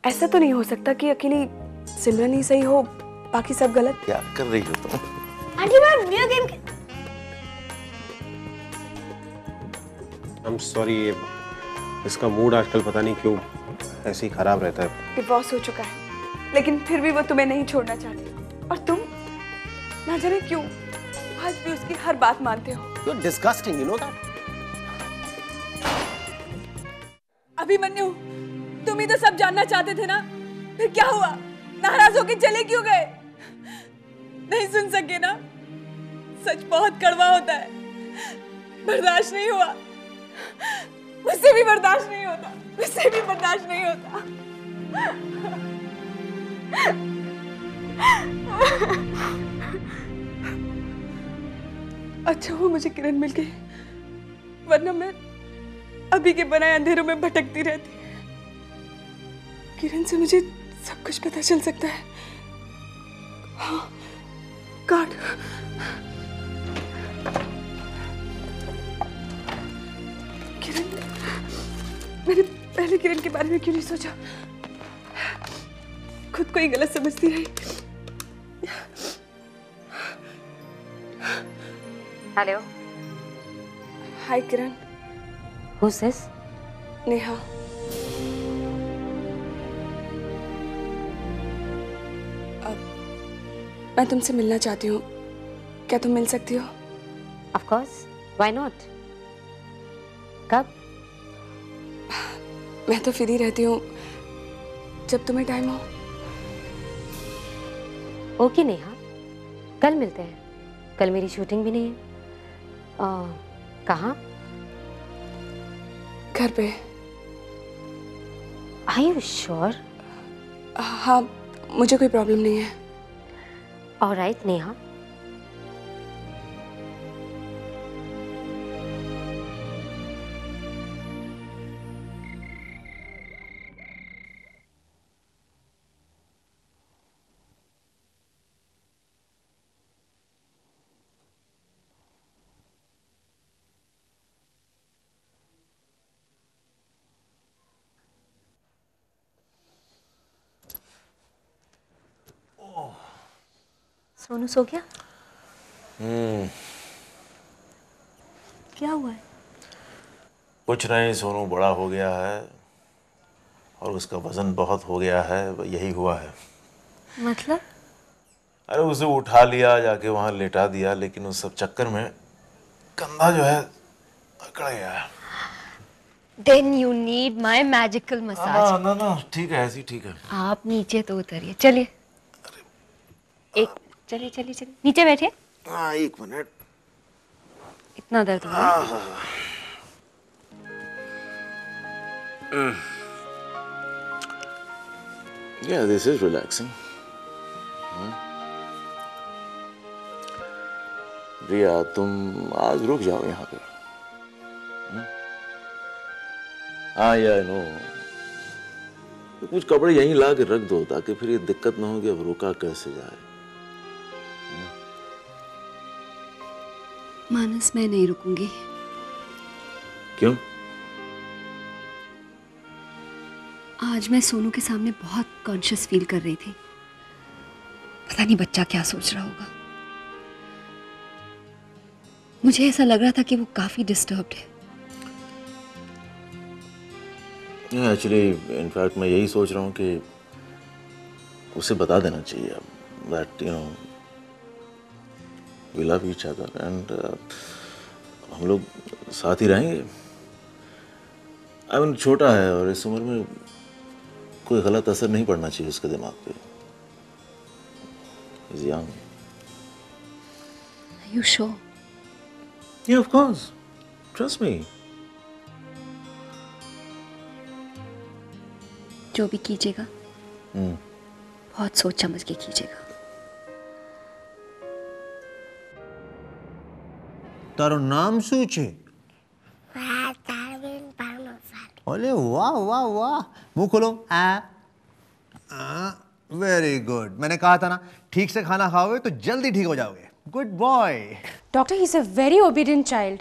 ऐसा तो नहीं हो सकता कि अकेली सिमरन ही सही हो, बाकी सब गलत। क्या कर रही हो तुम? आंटी मैं वीडियो गेम I'm sorry, इसका मूड आजकल पता नहीं क्यों ऐसे ही खराब रहता है। डिवोर्स हो चुका है, लेकिन फिर भी वो तुम्हें नहीं छोड़ना चाहती। और तुम ना जाने क्यों आज भी उसकी हर बात मानते हो। You're disgusting, you know that? Abhimanyu, तुम ही तो सब जानना चाहते थे ना, फिर क्या हुआ? नाराज होके चले क्यों गए? नहीं सुन सके ना? सच बहुत कड़वा होता है, बर्दाश्त नहीं हुआ। मुझसे भी बर्दाश्त नहीं होता, मुझसे भी बर्दाश्त नहीं होता। अच्छा हुआ मुझे किरण मिल गई, वरना मैं अभी के बनाए अंधेरों में भटकती रहती। किरण से मुझे सब कुछ पता चल सकता है। हाँ, कार्ड। किरण, मैंने पहले किरण के बारे में क्यों नहीं सोचा? खुद को ही गलत समझती रही। Hello. Hi Kiran. Who's this? Neha. मैं तुमसे मिलना चाहती हूँ, क्या तुम मिल सकती हो? Of course. Why not? कब? मैं तो फ्री रहती हूँ, जब तुम्हें टाइम हो। ओके नेहा, कल मिलते हैं। कल मेरी शूटिंग भी नहीं है। कहाँ? घर पे। Are you sure? हाँ, मुझे कोई प्रॉब्लम नहीं है। All right, Neha. सोनू सो गया? क्या हुआ है? कुछ नहीं, सोनू बड़ा हो गया है और उसका वजन बहुत हो गया है, यही हुआ है। मतलब? अरे उसे उठा लिया, जाके वहां लेटा दिया, लेकिन उस सब चक्कर में कंधा जो है अकड़ गया है। Then you need my magical massage. ना ठीक है, ऐसी ठीक है। आप नीचे तो उतरिए, चलिए। एक चलिए चलिए चलिए, नीचे बैठिए। हाँ, एक मिनट। इतना दर्द हो रहा है? Yeah, this is relaxing. रिया, तुम आज रुक जाओ यहाँ पे। हाँ यार, नो, तो कुछ कपड़े यहीं ला के रख दो ताकि फिर ये दिक्कत ना हो कि अब रुका कैसे जाए। मानस, मैं नहीं रुकूंगी। क्यों? आज मैं सोनू के सामने बहुत कॉन्शियस फील कर रही थी। पता नहीं बच्चा क्या सोच रहा होगा। मुझे ऐसा लग रहा था कि वो काफी डिस्टर्ब्ड है। एक्चुअली इनफैक्ट मैं यही सोच रहा हूँ कि उसे बता देना चाहिए that you know we love each other and हम लोग साथ ही रहेंगे। आई मीन छोटा है और इस उम्र में कोई गलत असर नहीं पड़ना चाहिए उसके दिमाग पे। He's young. Are you sure? Yeah, of course. Trust me. जो भी कीजिएगा बहुत सोच समझ के कीजिएगा। તારું નામ શું છે? અરે વાહ વાહ वाह, मुंह खोलो। Very good. मैंने कहा था ना, ठीक से खाना खाओगे तो जल्दी ठीक हो जाओगे। Good boy. Doctor, he is a very obedient child.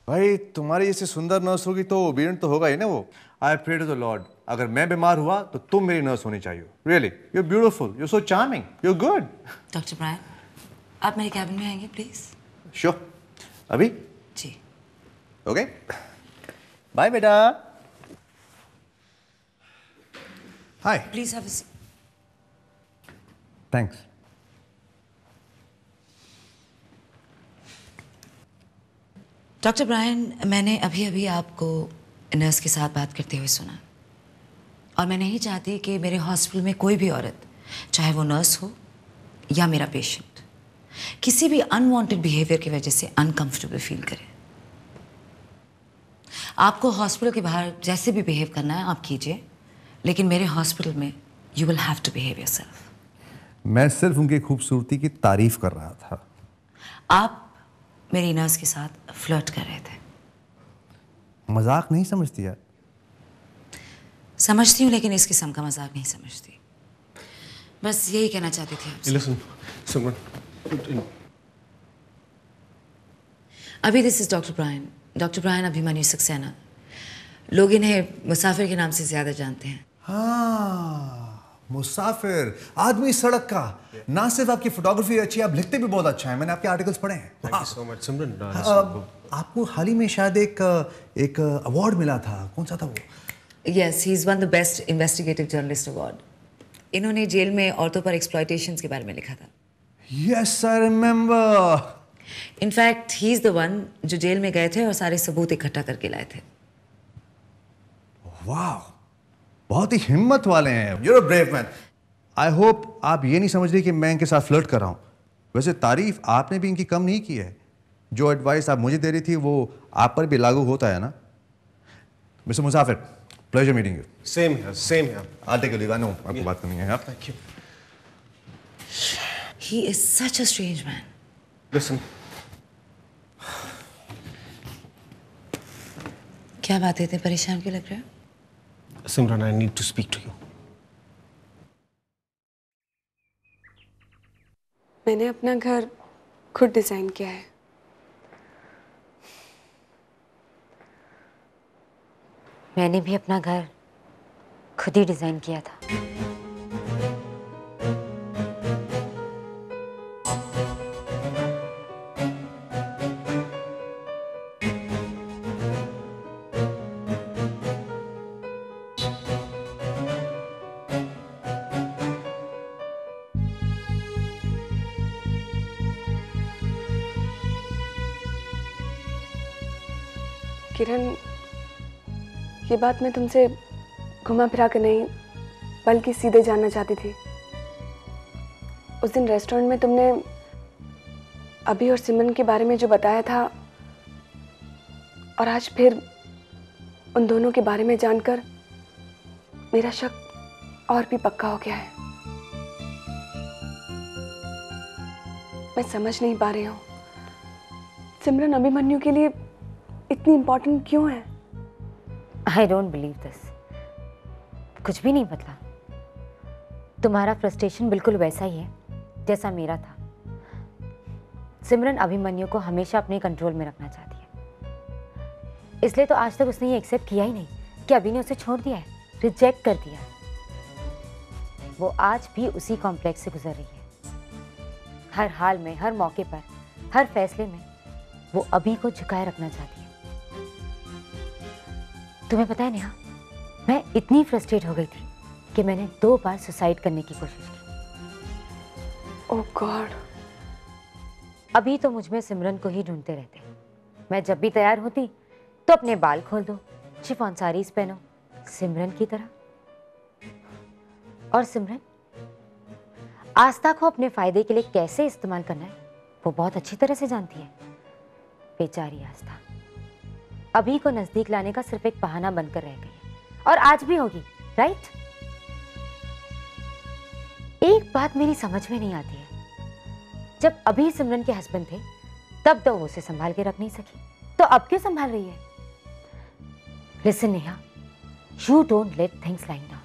भाई तुम्हारी जैसे सुंदर नर्स होगी तो ओबीडिएंट तो होगा ही ना वो। I pray to the lord, अगर मैं बीमार हुआ तो तुम मेरी नर्स होनी चाहिए। Really, you are beautiful, you are so charming, you are good. Doctor Brian, आप मेरे कैबिन में आएंगे प्लीज? श्योर। अभी? जी। ओके, बाय बेटा। Hi. Please have a seat. Thanks. Doctor Brian, मैंने अभी अभी आपको नर्स के साथ बात करते हुए सुना, और मैं नहीं चाहती कि मेरे हॉस्पिटल में कोई भी औरत, चाहे वो नर्स हो या मेरा पेशेंट, किसी भी अनवांटेड बिहेवियर की वजह से अनकंफर्टेबल फील करे। आपको हॉस्पिटल के बाहर जैसे भी बिहेव करना है आप कीजिए, लेकिन मेरे हॉस्पिटल में you will have to behave yourself. मैं सिर्फ उनकी खूबसूरती की तारीफ कर रहा था। आप मेरी नर्स के साथ फ्लर्ट कर रहे थे। मजाक नहीं समझती यार। समझती हूँ, लेकिन इस किस्म का मजाक नहीं समझती। बस यही कहना चाहती थी आपसे। Listen, Simran. अभी this is doctor Brian. Doctor Brian Abhimanyu Saxena. लोग इन्हें मुसाफिर के नाम से ज्यादा जानते हैं। हाँ, मुसाफिर, आदमी सड़क का। ना सिर्फ आपकी फोटोग्राफी अच्छी है, आप लिखते भी बहुत अच्छा है। मैंने आपके आर्टिकल्स पढ़े हैं। Thank you so much, Simran. आपको हाल ही में शायद एक अवार्ड मिला था, कौन सा था वो? Yes, he is one the best investigative journalist award. इन्होंने जेल में औरतों पर एक्सप्लॉयटेशन के बारे में लिखा था। Yes, I remember. In fact he is the one जो जेल में गए थे और सारे सबूत इकट्ठा करके लाए थे। वाह, बहुत ही हिम्मत वाले हैं। You're a brave man. I hope आप ये नहीं समझ रही कि मैं इनके साथ फ्लर्ट कर रहा हूँ। वैसे तारीफ आपने भी इनकी कम नहीं की है। जो एडवाइस आप मुझे दे रही थी वो आप पर भी लागू होता है ना। Mister Musafir, pleasure meeting you. Same here, same here. I'll take a leave. I know आपको बात करनी है। Thank you. He is such a strange man. Listen, क्या बात है, इतने परेशान क्यों लग रहे हो? Simran, I need to speak to you. मैंने अपना घर खुद डिजाइन किया है। मैंने भी अपना घर खुद ही डिजाइन किया था। किरण, ये बात मैं तुमसे घुमा फिरा कर नहीं बल्कि सीधे जानना चाहती थी। उस दिन रेस्टोरेंट में तुमने अभी और सिमरन के बारे में जो बताया था, और आज फिर उन दोनों के बारे में जानकर मेरा शक और भी पक्का हो गया है। मैं समझ नहीं पा रही हूँ सिमरन अभिमन्यु के लिए इतनी इंपॉर्टेंट क्यों है। I don't believe this. कुछ भी नहीं बदला। तुम्हारा फ्रस्ट्रेशन बिल्कुल वैसा ही है जैसा मेरा था। सिमरन अभिमन्यु को हमेशा अपने कंट्रोल में रखना चाहती है, इसलिए तो आज तक उसने ये एक्सेप्ट किया ही नहीं कि अभी ने उसे छोड़ दिया है, रिजेक्ट कर दिया है। वो आज भी उसी कॉम्प्लेक्स से गुजर रही है। हर हाल में, हर मौके पर, हर फैसले में वो अभी को झुकाए रखना चाहती है। तुम्हें पता है नेहा, मैं इतनी फ्रस्ट्रेट हो गई थी कि मैंने 2 बार सुसाइड करने की कोशिश की। ओह गॉड। अभी तो मुझ में सिमरन को ही ढूंढते रहते। मैं जब भी तैयार होती तो अपने बाल खोल दो, शिफॉन साड़ीज पहनो, सिमरन की तरह। और सिमरन आस्था को अपने फायदे के लिए कैसे इस्तेमाल करना है वो बहुत अच्छी तरह से जानती है। बेचारी आस्था अभी को नजदीक लाने का सिर्फ एक बहाना बनकर रह गई है, और आज भी होगी, राइट? एक बात मेरी समझ में नहीं आती है, जब अभी सिमरन के हस्बैंड थे तब तो वो उसे संभाल के रख नहीं सकी, तो अब क्यों संभाल रही है? Listen Neha, you don't let things lying down.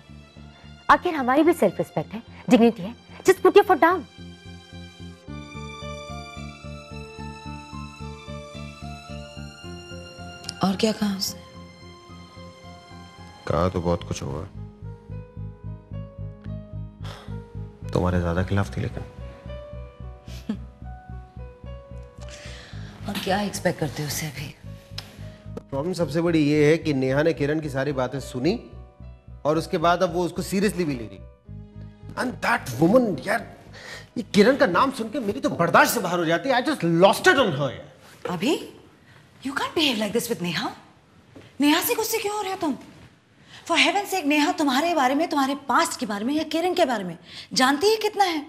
आखिर हमारी भी सेल्फ रिस्पेक्ट है, डिग्निटी है। Just put your foot down. और क्या कहा उसने? कहा तो बहुत कुछ होगा, तुम्हारे ज्यादा खिलाफ थी लेकिन। और क्या एक्सपेक्ट करते हो उससे अभी? प्रॉब्लम सबसे बड़ी ये है कि नेहा ने किरण की सारी बातें सुनी और उसके बाद अब वो उसको सीरियसली भी ले रही। एंड दैट वुमन यार, ये किरण का नाम सुन के मेरी तो बर्दाश्त से बाहर हो जाती है। I just lost it on her यार। अभी you can't behave like this with Neha. Neha से गुस्से क्यों हो रहे हो तुम? फॉर हेवन सेक, नेहा तुम्हारे बारे में, तुम्हारे पास्ट के बारे में या किरण के बारे में जानती है कितना है?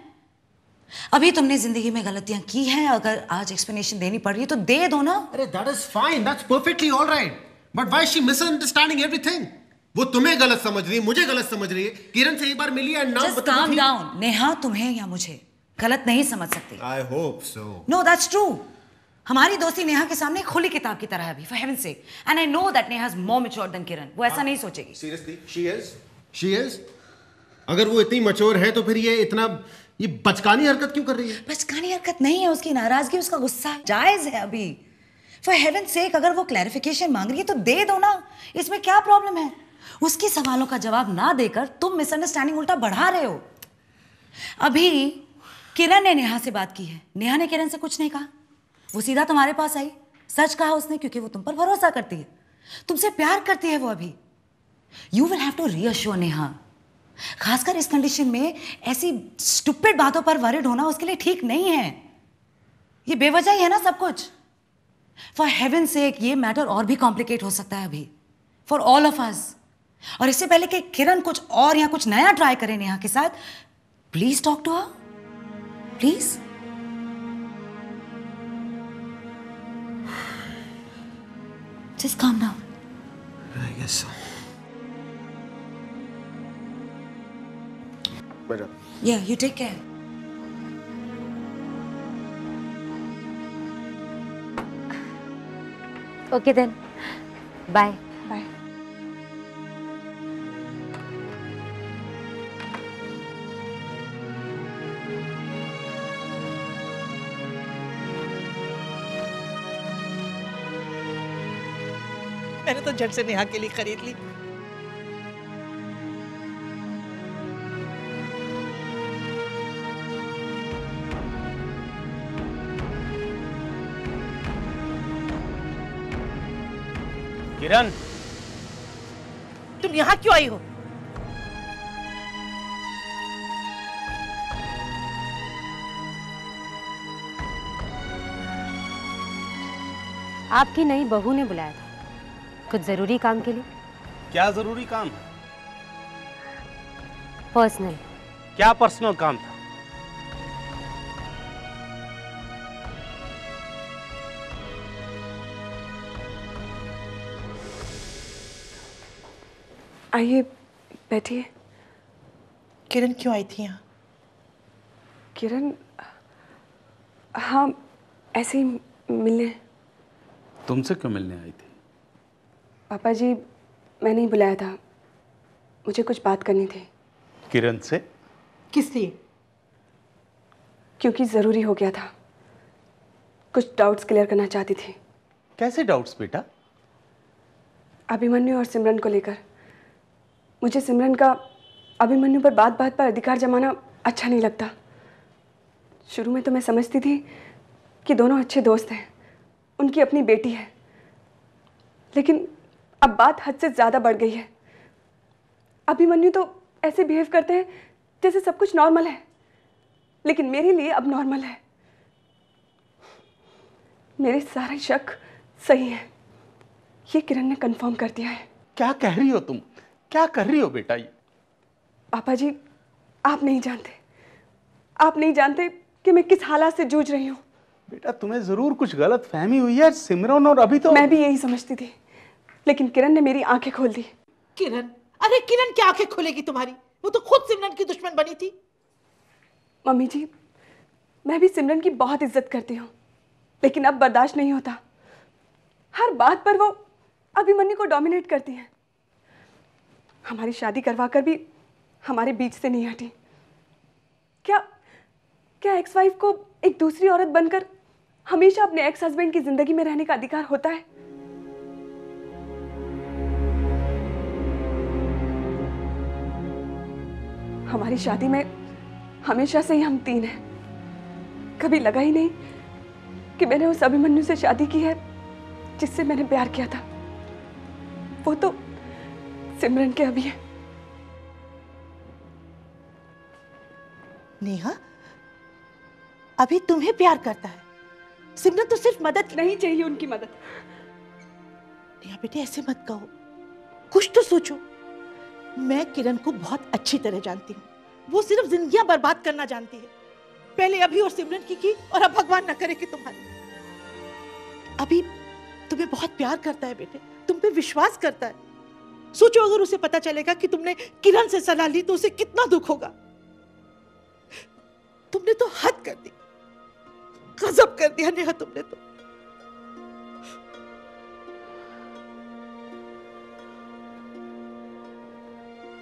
अभी तुमने जिंदगी में गलतियां की हैं, अगर आज एक्सप्लेनेशन देनी पड़ रही है तो दे दो ना। अरे that is fine, that's perfectly alright, but why is she misunderstanding everything? वो तुम्हें गलत समझ रही है, मुझे गलत समझ रही है। किरण से एक बार मिली and now just calm down. Neha तुम्हें या मुझे गलत नहीं समझ सकती। I hope so. No that's true. हमारी दोस्ती नेहा के सामने खुली किताब की तरह है अभी, for heaven sake, and I know that Neha is more mature than Kiran. वो ऐसा नहीं सोचेगी। Seriously she is. अगर वो इतनी मैच्योर है तो फिर ये बचकानी हरकत क्यों कर रही है? बचकानी हरकत नहीं है, उसकी नाराजगी, उसका गुस्सा जायज है अभी। फॉर हेवन सेक, अगर वो क्लैरिफिकेशन मांग रही है तो दे दो ना, इसमें क्या प्रॉब्लम है? उसके सवालों का जवाब ना देकर तुम मिसअंडरस्टैंडिंग उल्टा बढ़ा रहे हो। अभी किरण ने नेहा से बात की है, नेहा ने किरण से कुछ नहीं कहा, वो सीधा तुम्हारे पास आई। सच कहा उसने क्योंकि वो तुम पर भरोसा करती है, तुमसे प्यार करती है वो अभी। You will have to reassure Neha. खासकर इस कंडीशन में ऐसी स्टूपिड बातों पर वरिड होना उसके लिए ठीक नहीं है। ये बेवजह ही है ना सब कुछ। फॉर हेवन सेक, ये मैटर और भी कॉम्प्लिकेट हो सकता है अभी, फॉर ऑल ऑफ अस। और इससे पहले कि किरण कुछ और या कुछ नया ट्राई करे नेहा के साथ, please talk to her, please. Just calm down. I guess so. बेटा। Yeah, you take care. Okay then. Bye. Bye. मैंने तो झट से नेहा के लिए खरीद ली। किरण, तुम यहाँ क्यों आई हो? आपकी नई बहू ने बुलाया था कुछ जरूरी काम के लिए। क्या जरूरी काम है? पर्सनल। क्या पर्सनल काम था? आइए बैठिए। किरण क्यों आई थी यहाँ? किरण, हाँ ऐसे ही मिलने। तुमसे क्यों मिलने आई थी? पापा जी, मैंने ही बुलाया था, मुझे कुछ बात करनी थी। किरण से? किस लिए? क्योंकि ज़रूरी हो गया था, कुछ डाउट्स क्लियर करना चाहती थी। कैसे डाउट्स बेटा? अभिमन्यु और सिमरन को लेकर। मुझे सिमरन का अभिमन्यु पर बात बात पर अधिकार जमाना अच्छा नहीं लगता। शुरू में तो मैं समझती थी कि दोनों अच्छे दोस्त हैं, उनकी अपनी बेटी है, लेकिन अब बात हद से ज़्यादा बढ़ गई है। अभिमन्यु तो ऐसे बिहेव करते हैं जैसे सब कुछ नॉर्मल है, लेकिन मेरे लिए अब नॉर्मल है। मेरे सारे शक सही हैं, ये किरण ने कंफर्म कर दिया है। क्या कह रही हो तुम? क्या कर रही हो बेटा ये? पापा जी, आप नहीं जानते कि मैं किस हालात से जूझ रही हूँ। बेटा तुम्हें जरूर कुछ गलत फहमी हुई है। सिमरन और अभी तो मैं भी यही समझती थी, लेकिन किरण ने मेरी आंखें खोल दी। किरण? अरे किरण क्या आंखें खोलेगी तुम्हारी? वो तो खुद सिमरन की दुश्मन बनी थी। मम्मी जी, मैं भी सिमरन की बहुत इज्जत करती हूँ, लेकिन अब बर्दाश्त नहीं होता। हर बात पर वो अभिमन्यु को डोमिनेट करती हैं। हमारी शादी करवाकर भी हमारे बीच से नहीं हटी। क्या एक्स वाइफ को एक दूसरी औरत बनकर हमेशा अपने एक्स हस्बैंड की जिंदगी में रहने का अधिकार होता है? हमारी शादी में हमेशा से ही हम तीन हैं। कभी लगा ही नहीं कि मैंने उस अभिमन्यु से शादी की है जिससे मैंने प्यार किया था। वो तो सिमरन के अभी है। नेहा, अभी तुम्हें प्यार करता है, सिमरन तो सिर्फ मदद। नहीं चाहिए उनकी मदद। नेहा बेटे ऐसे मत कहो, कुछ तो सोचो। मैं किरण को बहुत अच्छी तरह जानती हूँ, वो सिर्फ जिंदगियां बर्बाद करना जानती है। पहले अभी और सिमरन की और अब भगवान न करे कि तुम्हारी। अभी तुम्हें बहुत प्यार करता है बेटे, तुम पे विश्वास करता है। सोचो अगर उसे पता चलेगा कि तुमने किरण से सलाह ली तो उसे कितना दुख होगा। तुमने तो हद कर दी, गजब कर दिया नेहा तुमने तो।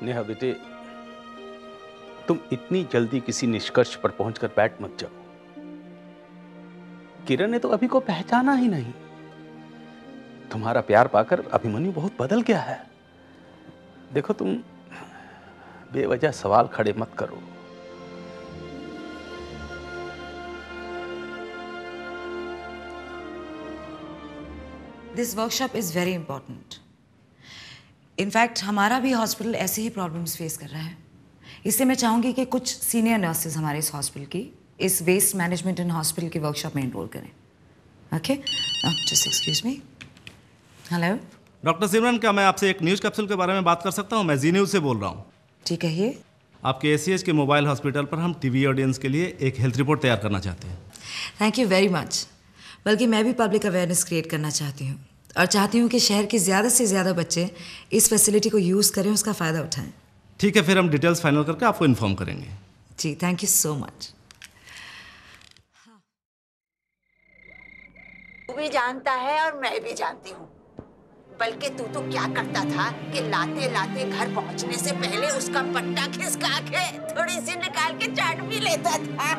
नेहा बेटे, तुम इतनी जल्दी किसी निष्कर्ष पर पहुंचकर बैठ मत जाओ। किरण ने तो अभी को पहचाना ही नहीं। तुम्हारा प्यार पाकर अभिमन्यु बहुत बदल गया है। देखो, तुम बेवजह सवाल खड़े मत करो। This workshop is very important. In fact हमारा भी हॉस्पिटल ऐसे ही प्रॉब्लम्स फेस कर रहा है। इससे मैं चाहूंगी कि कुछ सीनियर नर्सेज हमारे इस हॉस्पिटल की इस वेस्ट मैनेजमेंट इन हॉस्पिटल की वर्कशॉप में एनरोल करें। Okay, just excuse me. Hello doctor Simran, क्या मैं आपसे एक न्यूज़ कैप्सूल के बारे में बात कर सकता हूँ? मैं जी न्यूज़ से बोल रहा हूँ। जी कहिए। आपके ACH के मोबाइल हॉस्पिटल पर हम टीवी ऑडियंस के लिए एक हेल्थ रिपोर्ट तैयार करना चाहते हैं। Thank you very much. बल्कि मैं भी पब्लिक अवेयरनेस क्रिएट करना चाहती हूँ और चाहती हूँ कि शहर के ज़्यादा से ज़्यादा बच्चे इस फैसिलिटी को यूज़ करें, उसका फ़ायदा उठाएं। ठीक है, फिर हम डिटेल्स फाइनल करके आपको इन्फॉर्म करेंगे। जी, थैंक यू सो मच। तू भी जानता है और मैं भी जानती हूँ। बल्कि तू तो क्या करता था कि लाते लाते घर पहुँचने से पहले उसका पट्टा खिसका के थोड़ी सी निकाल के चाट भी लेता था।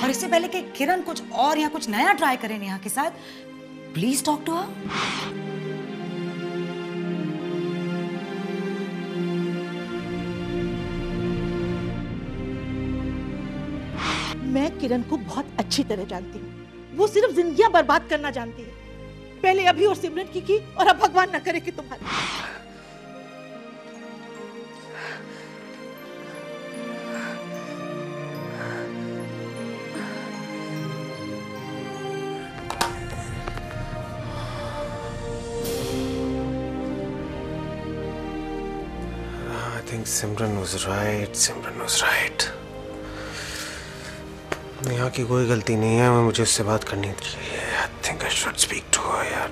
और इससे पहले कि किरण कुछ और या कुछ नया ट्राई करे नेहा के साथ, प्लीज टॉक टू हर। मैं किरण को बहुत अच्छी तरह जानती हूँ, वो सिर्फ जिंदगियां बर्बाद करना जानती है। पहले अभी और सिमरन की और अब भगवान न करे कि तुम्हारी। I think Simran was right. Simran was right. Neha की कोई गलती नहीं है, मुझे उससे बात करनी चाहिए। I think I should speak to her, यार।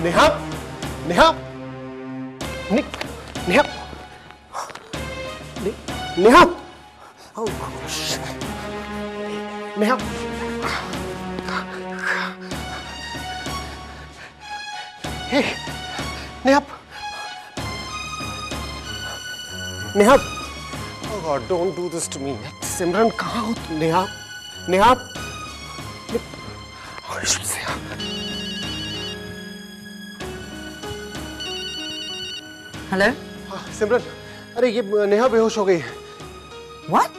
Neha, Neha, Neha, Neha, Neha, hey, Neha, Neha, oh God, don't do this to me. सिमरन कहाँ हो तुम? नेहा, नेहा, हेलो। सिमरन, अरे ये नेहा बेहोश हो गई है। What?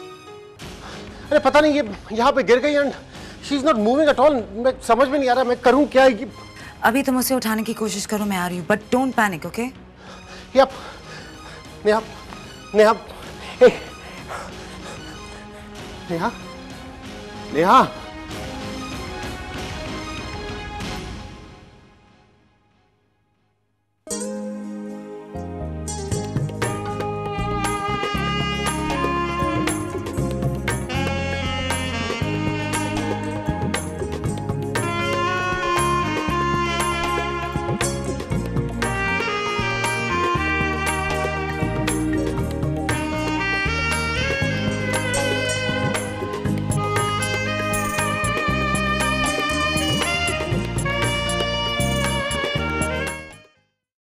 अरे पता नहीं, ये यहाँ पे गिर गई and she is not moving at all. मैं समझ में नहीं आ रहा मैं करूँ क्या। ये अभी तुम उसे उठाने की कोशिश करो, मैं आ रही हूँ, but don't panic, okay? Yup. Neha, Neha, hey, Neha, Neha.